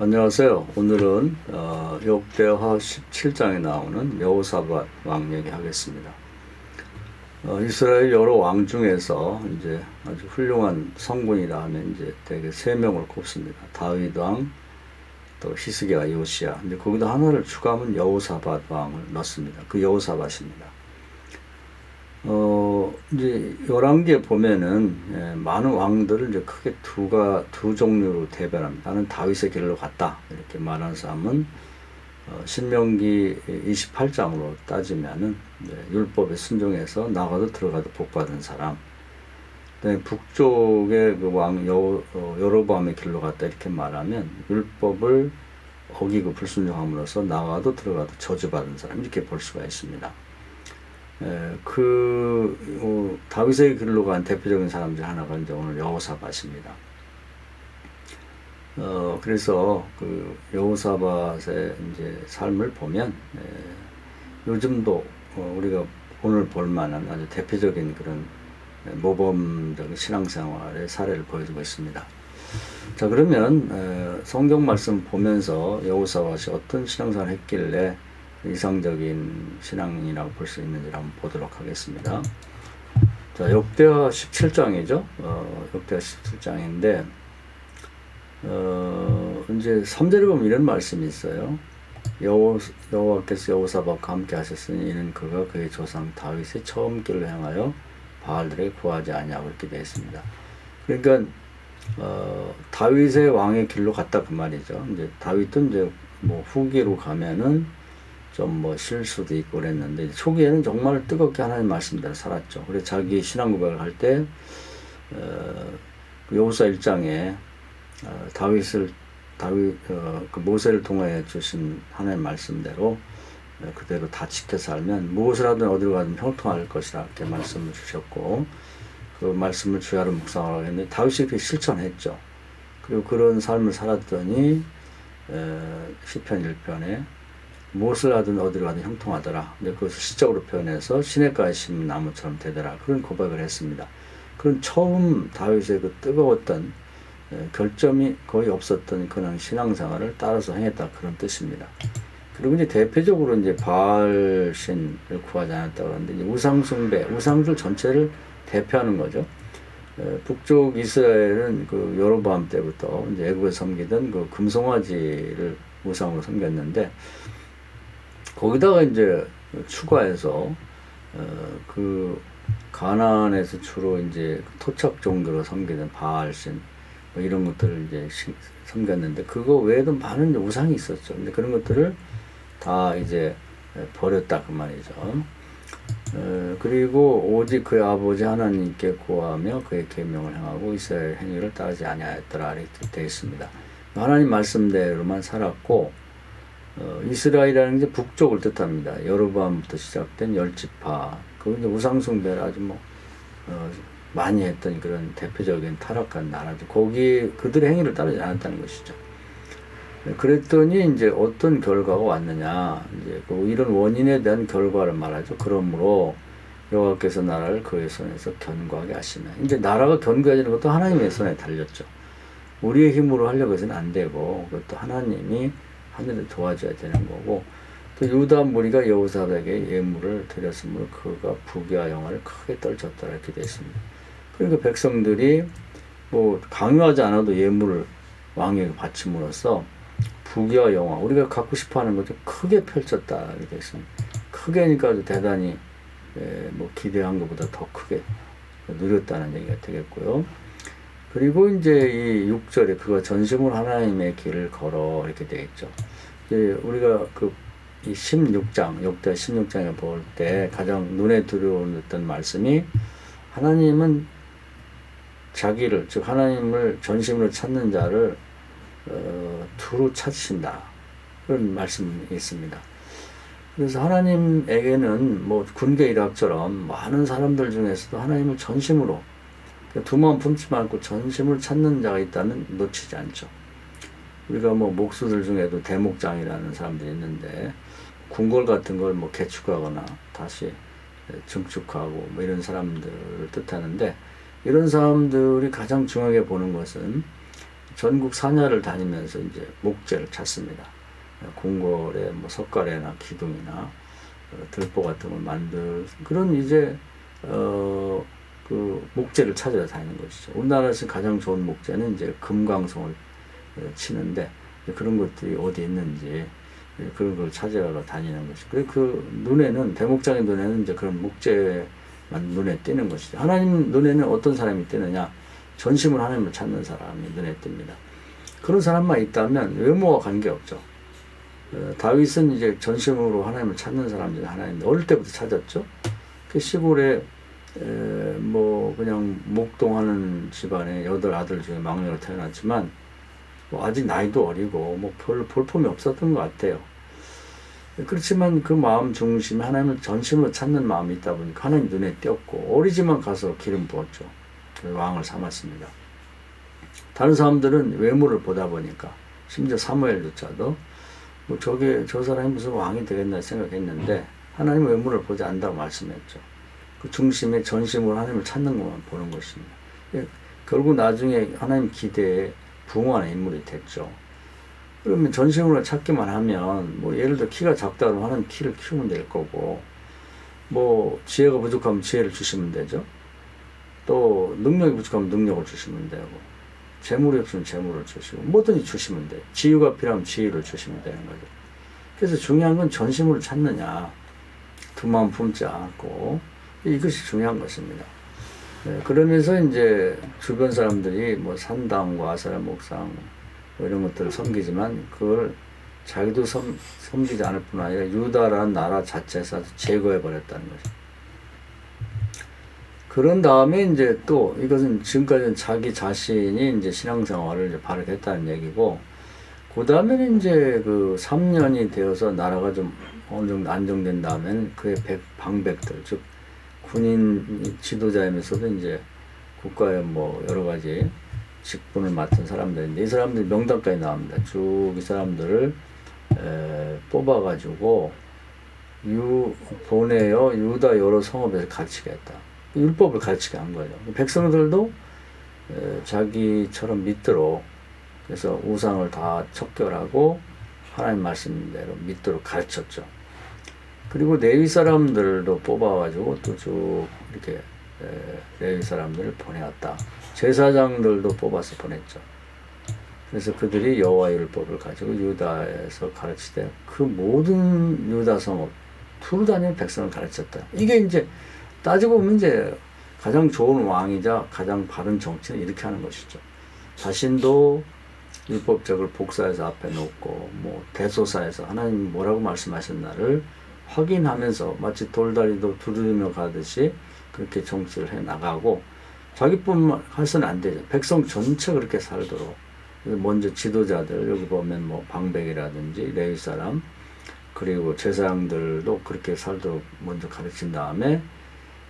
안녕하세요. 오늘은 역대하 17장에 나오는 여호사밧 왕 얘기하겠습니다. 이스라엘 여러 왕 중에서 이제 아주 훌륭한 성군이라 하면 이제 대개 세 명을 꼽습니다. 다윗 왕, 또 히스기야, 요시야. 근데 거기다 하나를 추가하면 여호사밧 왕을 넣습니다. 그 여호사밧입니다. 이제 열왕기에 보면은 많은 왕들을 이제 크게 두 종류로 대변합니다. 나는 다윗의 길로 갔다 이렇게 말하는 사람은 신명기 28장으로 따지면은 율법에 순종해서 나가도 들어가도 복받은 사람. 그다음에 북쪽의 그 왕 여로보암의 길로 갔다 이렇게 말하면 율법을 어기고 불순종함으로써 나가도 들어가도 저주받은 사람 이렇게 볼 수가 있습니다. 다윗의 길로 간 대표적인 사람 중 하나가 이제 오늘 여호사밧입니다. 그래서 그 여호사밧의 이제 삶을 보면, 요즘도 우리가 오늘 볼 만한 아주 대표적인 그런 모범적인 신앙생활의 사례를 보여주고 있습니다. 자, 그러면 성경 말씀 보면서 여호사밧이 어떤 신앙생활을 했길래 이상적인 신앙이라고 볼 수 있는지를 한번 보도록 하겠습니다. 자, 역대하 17장이죠. 역대하 17장인데, 이제 3절에 보면 이런 말씀이 있어요. 여호와께서 여호사밧과 함께 하셨으니 이는 그가 그의 조상 다윗의 처음 길로 향하여 바알들에게 구하지 아니하고 이렇게 되어 있습니다. 그러니까, 다윗의 왕의 길로 갔다 그 말이죠. 이제 다윗은 이제 뭐 후기로 가면은 좀 뭐 실수도 있고 그랬는데 초기에는 정말 뜨겁게 하나님 말씀대로 살았죠. 그래서 자기 신앙 고백을 할 때 여호수아 1장에 그 모세를 통하여 주신 하나님 말씀대로 그대로 다 지켜 살면 무엇을 하든 어디로 가든 형통할 것이라 이렇게 말씀을 주셨고, 그 말씀을 주야로 묵상하라고 했는데 다윗이 그렇게 실천했죠. 그리고 그런 삶을 살았더니 시편 1편에 무엇을 하든 어디로 가든 형통하더라. 근데 그것을 시적으로 표현해서 시냇가에 심은 나무처럼 되더라. 그런 고백을 했습니다. 그런 처음 다윗의 그 뜨거웠던 결점이 거의 없었던 그런 신앙생활을 따라서 행했다. 그런 뜻입니다. 그리고 이제 대표적으로 이제 바알 신을 구하지 않았다고 하는데 이제 우상숭배, 우상들 전체를 대표하는 거죠. 북쪽 이스라엘은 그 여로보암 때부터 이제 애굽에 섬기던 그 금송아지를 우상으로 섬겼는데, 거기다가 이제 추가해서 그 가나안에서 주로 이제 토착 종교로 섬기는 바알신 뭐 이런 것들을 이제 섬겼는데, 그거 외에도 많은 우상이 있었죠. 근데 그런 것들을 다 이제 버렸다 그 말이죠. 그리고 오직 그의 아버지 하나님께 구하며 그의 계명을 행하고 이스라엘 행위를 따르지 아니하였더라 이렇게 되어 있습니다. 하나님 말씀대로만 살았고, 이스라엘이라는 게 북쪽을 뜻합니다. 여로보암부터 시작된 10지파, 그 이제 우상숭배를 아주 많이 했던 그런 대표적인 타락한 나라죠. 거기 그들의 행위를 따르지 않았다는 것이죠. 그랬더니 이제 어떤 결과가 왔느냐, 이제 이런 원인에 대한 결과를 말하죠. 그러므로 여호와께서 나라를 그의 손에서 견고하게 하시면, 이제 나라가 견고해지는 것도 하나님의 손에 달렸죠. 우리의 힘으로 하려고 해서는 안 되고, 그것도 하나님이 하늘을 도와줘야 되는 거고, 또 유다 무리가 여호사밧에게 예물을 드렸으므로 그가 부귀와 영화를 크게 떨쳤다 이렇게 되어 있습니다. 그러니까 백성들이 뭐 강요하지 않아도 예물을 왕에게 바침으로써 부귀와 영화, 우리가 갖고 싶어하는 것을 크게 펼쳤다 이렇게 되어 있습니다. 크게니까 아주 대단히 뭐 기대한 것보다 더 크게 누렸다는 얘기가 되겠고요. 그리고 이제 이 6절에 그가 전심으로 하나님의 길을 걸어 이렇게 되어 있죠. 우리가 이 16장, 역대 16장에 볼 때 가장 눈에 들어오는 말씀이, 하나님은 자기를, 즉 하나님을 전심으로 찾는 자를 두루 찾으신다. 그런 말씀이 있습니다. 그래서 하나님에게는 뭐 군계 일학처럼 많은 사람들 중에서도 하나님을 전심으로, 두 마음 품지 말고 전심을 찾는 자가 있다면 놓치지 않죠. 우리가 뭐 목수들 중에도 대목장이라는 사람들이 있는데, 궁궐 같은 걸 뭐 개축하거나 다시 증축하고 뭐 이런 사람들을 뜻하는데, 이런 사람들이 가장 중요하게 보는 것은 전국 산야를 다니면서 이제 목재를 찾습니다. 궁궐에 뭐 석가래나 기둥이나 들보 같은 걸 만들 그런 이제 그 목재를 찾아서 다니는 것이죠. 우리나라에서 가장 좋은 목재는 이제 금강송을 치는데 그런 것들이 어디 있는지 그런 걸 찾아서 다니는 것이죠. 그 눈에는 대목장의 눈에는 이제 그런 목재만 눈에 띄는 것이죠. 하나님 눈에는 어떤 사람이 띄느냐? 전심으로 하나님을 찾는 사람이 눈에 띕니다. 그런 사람만 있다면 외모와 관계없죠. 다윗은 이제 전심으로 하나님을 찾는 사람 중에 하나인데 어릴 때부터 찾았죠. 그 시골에 뭐 그냥 목동하는 집안에 8아들 중에 막내로 태어났지만 뭐 아직 나이도 어리고 뭐 별로 볼품이 없었던 것 같아요. 그렇지만 그 마음 중심에 하나님을 전심으로 찾는 마음이 있다 보니까 하나님 눈에 띄었고 어리지만 가서 기름 부었죠. 왕을 삼았습니다. 다른 사람들은 외모를 보다 보니까 심지어 사무엘조차도 뭐 저 사람이 무슨 왕이 되겠나 생각했는데 하나님 외모를 보지 않는다고 말씀했죠. 그 중심에 전심으로 하나님을 찾는 것만 보는 것입니다. 결국 나중에 하나님 기대에 부응하는 인물이 됐죠. 그러면 전심으로 찾기만 하면 뭐 예를 들어 키가 작다 그러면 하나님 키를 키우면 될 거고 뭐 지혜가 부족하면 지혜를 주시면 되죠. 또 능력이 부족하면 능력을 주시면 되고 재물이 없으면 재물을 주시고 뭐든지 주시면 돼요. 지유가 필요하면 지유를 주시면 되는 거죠. 그래서 중요한 건 전심으로 찾느냐 두 마음 품지 않고 이것이 중요한 것입니다. 그러면서 이제 주변 사람들이 뭐 산당과 아사라 목상 뭐 이런 것들을 섬기지만 그걸 자기도 섬기지 않을 뿐 아니라 유다라는 나라 자체에서 제거해 버렸다는 거죠. 그런 다음에 이제 또 이것은 지금까지는 자기 자신이 이제 신앙생활을 이제 바르게 했다는 얘기고, 그 다음에는 이제 그 3년이 되어서 나라가 좀 어느 정도 안정된 다음에는 그의 방백들, 즉 군인 지도자이면서도 이제 국가의 뭐 여러 가지 직분을 맡은 사람들인데 이 사람들이 명단까지 나옵니다. 쭉 이 사람들을 뽑아가지고 보내어 유다 여러 성읍에서 가르치게 했다. 율법을 가르치게 한 거죠. 백성들도 자기처럼 믿도록, 그래서 우상을 다 척결하고 하나님 말씀대로 믿도록 가르쳤죠. 그리고 레위 사람들도 뽑아가지고 또 쭉 이렇게 레위 사람들을 보내왔다. 제사장들도 뽑아서 보냈죠. 그래서 그들이 여호와 율법을 가지고 유다에서 가르치되 그 모든 유다 성읍 두루 다니는 백성을 가르쳤다. 이게 이제 따지고 보면 이제 가장 좋은 왕이자 가장 바른 정치는 이렇게 하는 것이죠. 자신도 율법적을 복사해서 앞에 놓고 뭐 대소사에서 하나님 뭐라고 말씀하셨나를 확인하면서 마치 돌다리도 두드리며 가듯이 그렇게 정치를 해 나가고, 자기뿐만 해서는 안 되죠. 백성 전체 그렇게 살도록 먼저 지도자들, 여기 보면 뭐 방백이라든지 레위 사람 그리고 제사장들도 그렇게 살도록 먼저 가르친 다음에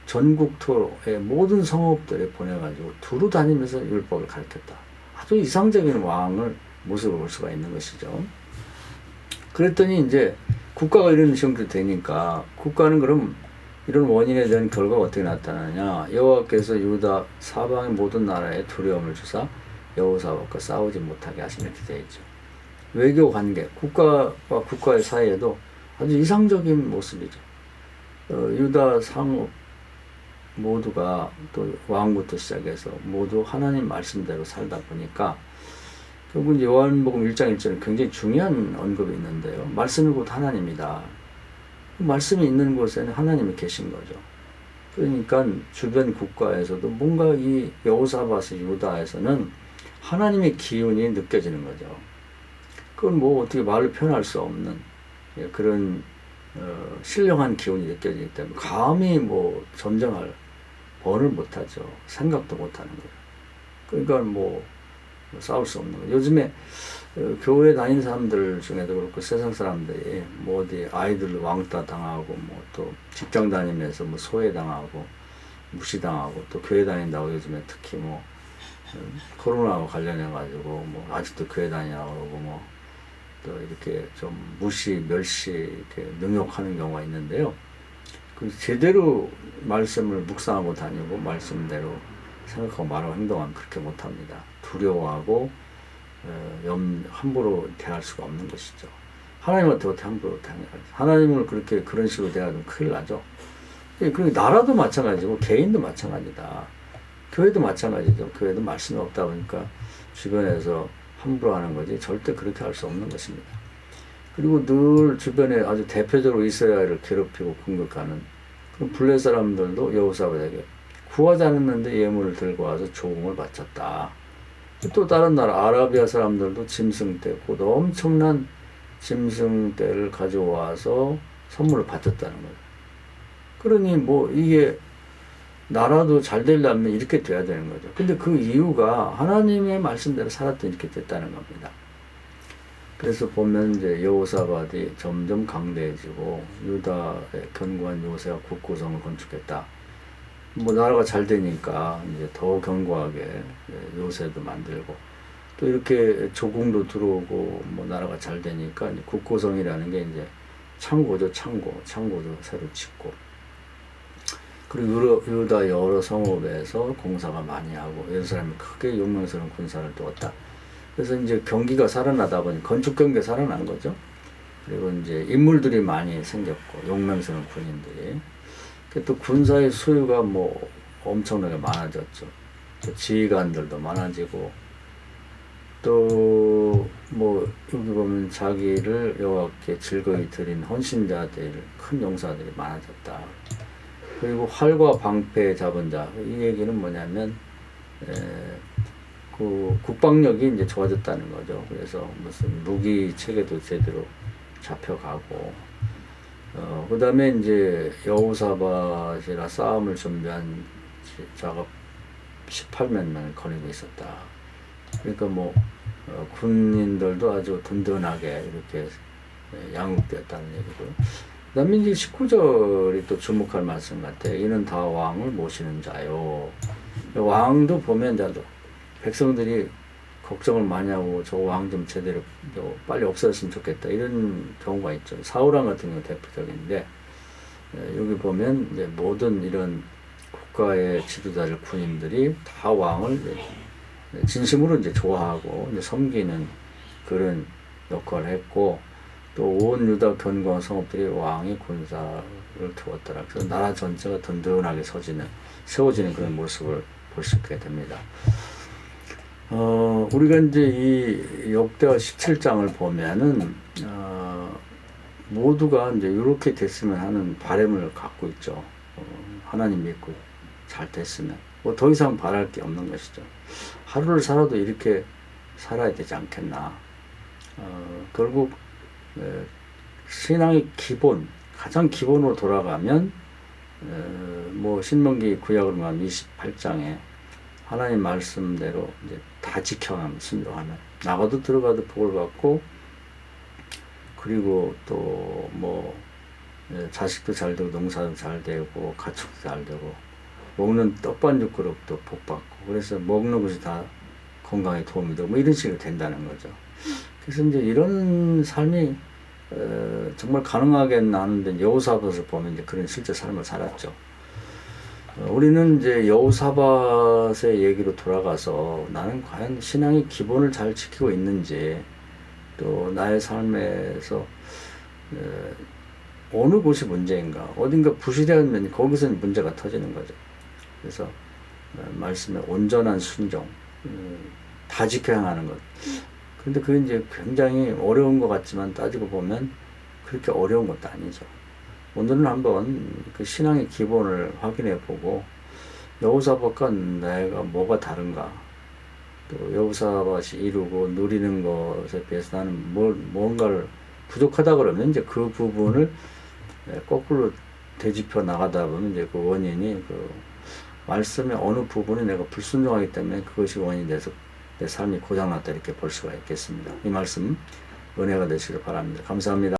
전국토의 모든 성읍들에 보내가지고 두루 다니면서 율법을 가르쳤다. 아주 이상적인 왕을 모습을 볼 수가 있는 것이죠. 그랬더니 이제 국가가 이런 식으로 되니까 국가는 그럼 이런 원인에 대한 결과가 어떻게 나타나냐. 여호와께서 유다 사방의 모든 나라에 두려움을 주사 여호사밧과 싸우지 못하게 하시면 이렇게 되어 있죠. 외교 관계, 국가와 국가의 사이에도 아주 이상적인 모습이죠. 유다 상업 모두가 또 왕부터 시작해서 모두 하나님 말씀대로 살다 보니까 결국 요한복음 1장 1절에 굉장히 중요한 언급이 있는데요. 말씀이 곧 하나님이다. 말씀이 있는 곳에는 하나님이 계신 거죠. 그러니까 주변 국가에서도 뭔가 이 여호사밧 유다에서는 하나님의 기운이 느껴지는 거죠. 그건 뭐 어떻게 말로 표현할 수 없는 그런 신령한 기운이 느껴지기 때문에 감히 뭐 전쟁할 번을 못하죠. 생각도 못하는 거예요. 그러니까 뭐 싸울 수 없는 거예요. 요즘에 교회 다니는 사람들 중에도 그렇고 세상 사람들이 뭐 어디 아이들 왕따 당하고 뭐 또 직장 다니면서 뭐 소외당하고 무시당하고 또 교회 다닌다고 요즘에 특히 뭐 코로나와 관련해 가지고 뭐 아직도 교회 다니냐고 그러고 뭐 또 이렇게 좀 무시 멸시 이렇게 능욕하는 경우가 있는데요. 그 제대로 말씀을 묵상하고 다니고 말씀대로 생각하고 말하고 행동하면 그렇게 못합니다. 두려워하고 함부로 대할 수가 없는 것이죠. 하나님한테 어떻게 함부로 대하냐. 하나님을 그런 식으로 대하면 큰일 나죠. 그리고 나라도 마찬가지고 개인도 마찬가지다. 교회도 마찬가지죠. 교회도 말씀이 없다 보니까 주변에서 함부로 하는 거지 절대 그렇게 할 수 없는 것입니다. 그리고 늘 주변에 아주 대표적으로 이스라엘을 괴롭히고 공격하는 그런 블레 사람들도 여호사밧에게 구하지 않았는데 예물을 들고 와서 조공을 바쳤다. 또 다른 나라 아라비아 사람들도 짐승떼, 곧 엄청난 짐승떼를 가져와서 선물을 바쳤다는 거예요. 그러니 뭐 이게 나라도 잘 되려면 이렇게 돼야 되는 거죠. 근데 그 이유가 하나님의 말씀대로 살았더니 이렇게 됐다는 겁니다. 그래서 보면 이제 여호사밧이 점점 강대해지고 유다의 견고한 요새가 국구성을 건축했다. 뭐 나라가 잘 되니까 이제 더 견고하게 요새도 만들고 또 이렇게 조공도 들어오고 뭐 나라가 잘 되니까 이제 국구성이라는 게 이제 창고죠. 창고도 새로 짓고 그리고 유다 여러 성읍에서 공사가 많이 하고 예루살렘이 크게 용맹스러운 군사를 두었다. 그래서 이제 경기가 살아나다 보니 건축 경기가 살아난 거죠. 그리고 이제 인물들이 많이 생겼고 용맹스러운 군인들이 또 군사의 수요가 뭐 엄청나게 많아졌죠. 또 지휘관들도 많아지고 또 뭐 여기 보면 자기를 여호와께 즐거이 드린 헌신자들 큰 용사들이 많아졌다. 그리고 활과 방패 잡은 자, 이 얘기는 뭐냐면 그 국방력이 이제 좋아졌다는 거죠. 그래서 무슨 무기 체계도 제대로 잡혀가고 그 다음에 이제 여호사밧이라 싸움을 준비한 자가 18만 명을 거느리고 있었다. 그러니까 뭐 군인들도 아주 든든하게 이렇게 양육되었다는 얘기고요. 그 다음에 이제 19절이 또 주목할 말씀 같아요. 이는 다 왕을 모시는 자요. 왕도 보면 자도 백성들이 걱정을 많이 하고 저 왕 좀 제대로 빨리 없어졌으면 좋겠다 이런 경우가 있죠. 사울왕 같은 경우 대표적인데 여기 보면 이제 모든 이런 국가의 지도자들 군인들이 다 왕을 진심으로 이제 좋아하고 이제 섬기는 그런 역할을 했고 또 온 유다 견고한 성읍들이 왕의 군사를 두었더라. 그래서 나라 전체가 든든하게 세워지는 그런 모습을 볼 수 있게 됩니다. 우리가 이제 이 역대하 17장을 보면은, 모두가 이제 이렇게 됐으면 하는 바람을 갖고 있죠. 하나님 믿고 잘 됐으면. 뭐 더 이상 바랄 게 없는 것이죠. 하루를 살아도 이렇게 살아야 되지 않겠나. 결국, 신앙의 기본, 가장 기본으로 돌아가면, 뭐, 신명기 구약으로 말하면 28장에 하나님 말씀대로 이제 다 지켜가면 순종하면 나가도 들어가도 복을 받고 그리고 또 뭐 자식도 잘 되고 농사도 잘 되고 가축도 잘 되고 먹는 떡반죽 그릇도 복 받고 그래서 먹는 것이 다 건강에 도움이 되고 뭐 이런 식으로 된다는 거죠. 그래서 이제 이런 삶이 정말 가능하겠나 하는데 여호사밧을 보면 이제 그런 실제 삶을 살았죠. 우리는 이제 여호사밧의 얘기로 돌아가서 나는 과연 신앙의 기본을 잘 지키고 있는지 또 나의 삶에서 어느 곳이 문제인가 어딘가 부실한 거기서는 문제가 터지는 거죠. 그래서 말씀에 온전한 순종 다 지켜야 하는 것. 근데 그게 이제 굉장히 어려운 것 같지만 따지고 보면 그렇게 어려운 것도 아니죠. 오늘은 한번 그 신앙의 기본을 확인해 보고 여호사밧과 내가 뭐가 다른가 또 여호사밧이 이루고 누리는 것에 비해서 나는 뭔가를 부족하다 그러면 이제 그 부분을 거꾸로 되짚어 나가다 보면 이제 그 원인이 그 말씀의 어느 부분이 내가 불순종하기 때문에 그것이 원인이 돼서 내 삶이 고장났다 이렇게 볼 수가 있겠습니다. 이 말씀 은혜가 되시길 바랍니다. 감사합니다.